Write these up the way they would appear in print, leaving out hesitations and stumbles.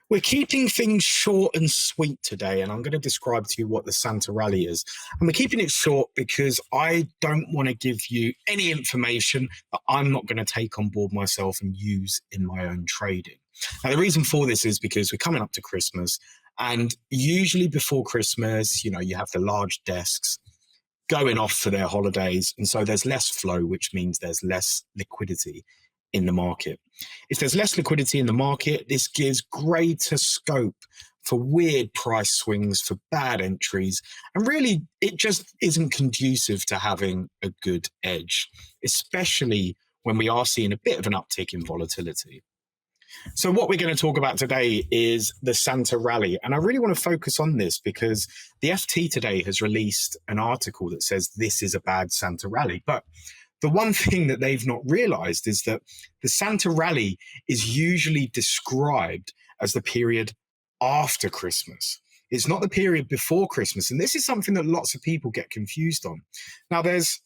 We're keeping things short and sweet today, and I'm going to describe to you what the Santa Rally is. And we're keeping it short because I don't want to give you any information that I'm not going to take on board myself and use in my own trading. Now, the reason for this is because we're coming up to Christmas, and usually before Christmas, you have the large desks going off for their holidays. And so there's less flow, which means there's less liquidity in the market. If there's less liquidity in the market, this gives greater scope for weird price swings, for bad entries. And really, it just isn't conducive to having a good edge, especially when we are seeing a bit of an uptick in volatility. So what we're going to talk about today is the Santa Rally. And I really want to focus on this because the FT today has released an article that says this is a bad Santa Rally. But the one thing that they've not realized is that the Santa Rally is usually described as the period after Christmas. It's not the period before Christmas. And this is something that lots of people get confused on. Now, there's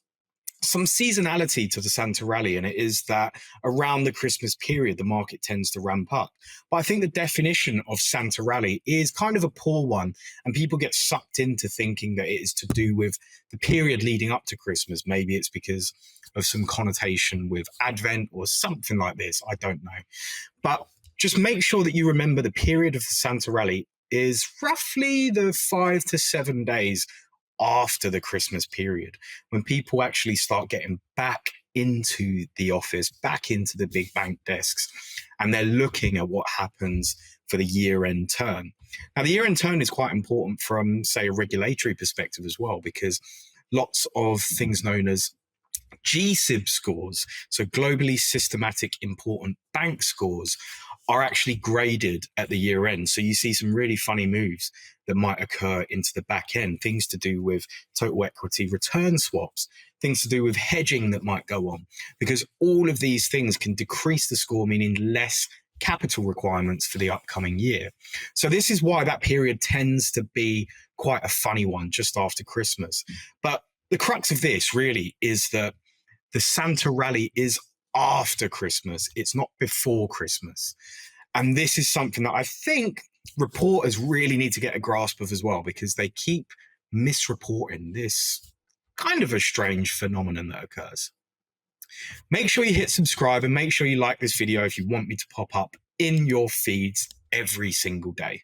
some seasonality to the Santa Rally, and it is that around the Christmas period, the market tends to ramp up. But I think the definition of Santa Rally is kind of a poor one, and people get sucked into thinking that it is to do with the period leading up to Christmas. Maybe it's because of some connotation with Advent or something like this. I don't know. But just make sure that you remember the period of the Santa Rally is roughly the 5 to 7 days after the Christmas period, when people actually start getting back into the office, back into the big bank desks, and they're looking at what happens for the year-end turn. Now, the year-end turn is quite important from, say, a regulatory perspective as well, because lots of things known as GSIB scores, so globally systematic important bank scores, are actually graded at the year end. So you see some really funny moves that might occur into the back end, things to do with total equity return swaps, things to do with hedging that might go on, because all of these things can decrease the score, meaning less capital requirements for the upcoming year. So this is why that period tends to be quite a funny one just after Christmas. But the crux of this really is that the Santa Rally is after Christmas. It's not before Christmas. And this is something that I think reporters really need to get a grasp of as well, because they keep misreporting this kind of a strange phenomenon that occurs. Make sure you hit subscribe and make sure you like this video if you want me to pop up in your feeds every single day.